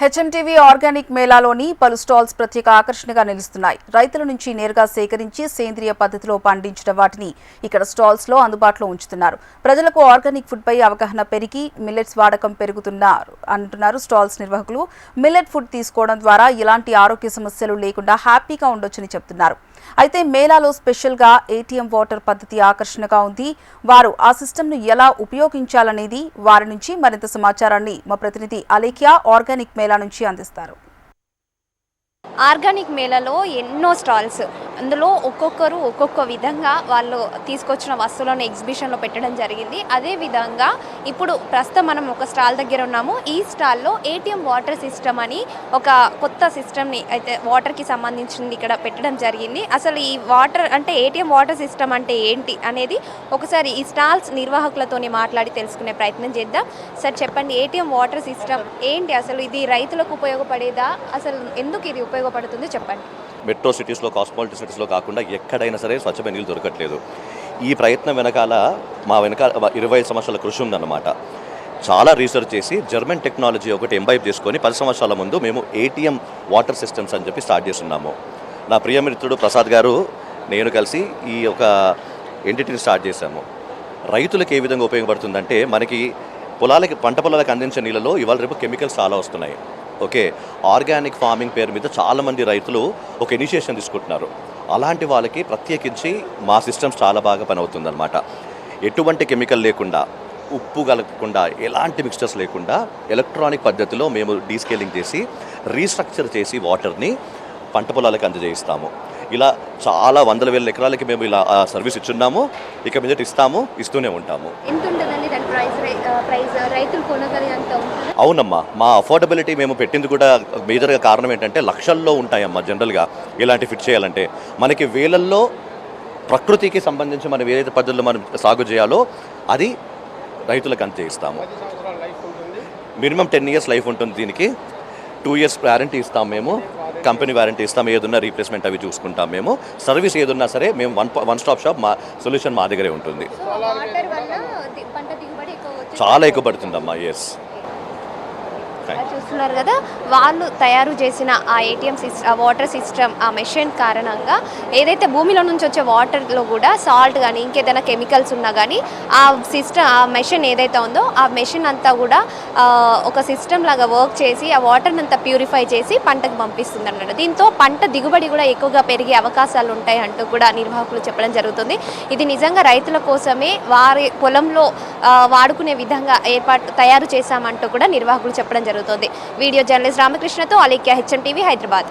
HMTV organic మేళాలోని పలు stalls ప్రత్యేక ఆకర్షణగా నిలుస్తున్నాయి. రైతుల నుంచి నేరుగా సేకరించి సేంద్రియ పద్ధతిలో పండించిన వాటిని ఇక్కడ స్టాల్స్ లో అందుబాటులో ఉంచుతున్నారు. ప్రజలకు ఆర్గానిక్ ఫుడ్ పై అవగాహన పెరిగి మిల్లెట్స్ వాడకం పెరుగుతున్నారు అంటున్నారు స్టాల్స్ నిర్వాహకులు. మిల్లెట్ ఫుడ్ తీసుకోవడం ద్వారా ఎలాంటి ఆరోగ్య సమస్యలు లేకుండా హ్యాపీగా ఉండొచ్చని చెప్తున్నారు. అయితే మేళాలో స్పెషల్ గా ఏటీఎం వాటర్ పద్ధతి ఆకర్షణగా ఉంది. వారు ఆ సిస్టమ్ ను ఎలా ఉపయోగించాలనేది వారి నుంచి మరింత సమాచారాన్ని మా ప్రతినిధి అలేఖ్య ఆర్గానిక్ మేళా నుంచి అందిస్తారు. ఆర్గానిక్ మేళాలో ఎన్నో స్టాల్స్, అందులో ఒక్కొక్కరు ఒక్కొక్క విధంగా వాళ్ళు తీసుకొచ్చిన వస్తువులను ఎగ్జిబిషన్లో పెట్టడం జరిగింది. అదేవిధంగా ఇప్పుడు ప్రస్తుతం మనం ఒక స్టాల్ దగ్గర ఉన్నాము. ఈ స్టాల్లో ఏటీఎం వాటర్ సిస్టమ్ అని ఒక కొత్త సిస్టమ్ని అయితే వాటర్కి సంబంధించింది ఇక్కడ పెట్టడం జరిగింది. అసలు ఈ వాటర్ అంటే ఏటీఎం వాటర్ సిస్టమ్ అంటే ఏంటి అనేది ఒకసారి ఈ స్టాల్స్ నిర్వాహకులతోని మాట్లాడి తెలుసుకునే ప్రయత్నం చేద్దాం. సార్ చెప్పండి, ఏటీఎం వాటర్ సిస్టమ్ ఏంటి, అసలు ఇది రైతులకు ఉపయోగపడేదా, అసలు ఎందుకు ఇది ఉపయోగపడుతుంది చెప్పండి. మెట్రో సిటీస్లో, కాస్మోపాలిటన్ సిటీస్లో కాకుండా ఎక్కడైనా సరే స్వచ్ఛమైన నీళ్ళు దొరకట్లేదు. ఈ ప్రయత్నం వెనకాల మా 25 సంవత్సరాల కృషి ఉందన్నమాట. చాలా రీసెర్చ్ చేసి జర్మన్ టెక్నాలజీ ఒకటి ఎంబైబ్ చేసుకొని 10 సంవత్సరాల ముందు మేము ఏటీఎం వాటర్ సిస్టమ్స్ అని చెప్పి స్టార్ట్ చేస్తున్నాము. నా ప్రియమిత్రుడు ప్రసాద్ గారు నేను కలిసి ఈ ఒక ఎంటిటీని స్టార్ట్ చేశాము. రైతులకు ఏ విధంగా ఉపయోగపడుతుందంటే, మనకి పంట పొలాలకు అందించే నీళ్ళలో ఇవాళ రేపు కెమికల్స్ చాలా వస్తున్నాయి. ఓకే, ఆర్గానిక్ ఫార్మింగ్ పేరు మీద చాలామంది రైతులు ఒక ఇనిషియేషన్ తీసుకుంటున్నారు. అలాంటి వాళ్ళకి ప్రత్యేకించి మా సిస్టమ్స్ చాలా బాగా పనవుతుందన్నమాట. ఎటువంటి కెమికల్ లేకుండా, ఉప్పు కలగకుండా, ఎలాంటి మిక్స్చర్స్ లేకుండా ఎలక్ట్రానిక్ పద్ధతిలో మేము డీస్కేలింగ్ చేసి రీస్ట్రక్చర్ చేసి వాటర్ని పంట పొలాలకు అందజేయిస్తాము. ఇలా చాలా వందల వేల ఎకరాలకి మేము ఇలా సర్వీస్ ఇచ్చున్నాము. ఇక మీద ఇస్తూనే ఉంటాము. అవునమ్మా, మా అఫోర్డబిలిటీ మేము పెట్టింది కూడా మేజర్గా కారణం ఏంటంటే లక్షల్లో ఉంటాయమ్మా. జనరల్గా ఇలాంటి ఫిట్ చేయాలంటే మనకి వేలల్లో ప్రకృతికి సంబంధించి మనం ఏదైతే పద్ధతుల్లో మనం సాగు చేయాలో అది రైతులకు అందజేయిస్తాము. మినిమం 10 years లైఫ్ ఉంటుంది. దీనికి 2 years వారంటీ ఇస్తాం మేము, కంపెనీ వారంటీ ఇస్తాం. ఏదన్నా రీప్లేస్మెంట్ అవి చూసుకుంటాం మేము. సర్వీస్ ఏదన్నా సరే మేము వన్ స్టాప్ షాప్, మా సొల్యూషన్ మా దగ్గరే ఉంటుంది. చాలా ఎక్కువ పడుతుందమ్మా. ఎస్, చూస్తున్నారు కదా, వాళ్ళు తయారు చేసిన ఆ ఏటీఎం వాటర్ సిస్టమ్, ఆ మెషిన్ కారణంగా ఏదైతే భూమిలో నుంచి వచ్చే వాటర్లో కూడా సాల్ట్ కానీ ఇంకేదైనా కెమికల్స్ ఉన్నా కానీ ఆ సిస్టమ్, ఆ మెషిన్ ఏదైతే ఉందో ఆ మెషిన్ అంతా కూడా ఒక సిస్టమ్ లాగా వర్క్ చేసి ఆ వాటర్ని అంతా ప్యూరిఫై చేసి పంటకు పంపిస్తుంది అన్నమాట. దీంతో పంట దిగుబడి కూడా ఎక్కువగా పెరిగే అవకాశాలు ఉంటాయి అంటూ కూడా నిర్వాహకులు చెప్పడం జరుగుతుంది. ఇది నిజంగా రైతుల కోసమే వారి పొలంలో వాడుకునే విధంగా తయారు చేశామంటూ కూడా నిర్వాహకులు చెప్పడం జరుగుతుంది. వీడియో జర్నలిస్ట్ రామకృష్ణతో అలేఖ్య, హెచ్ఎంటీవీ, హైదరాబాద్.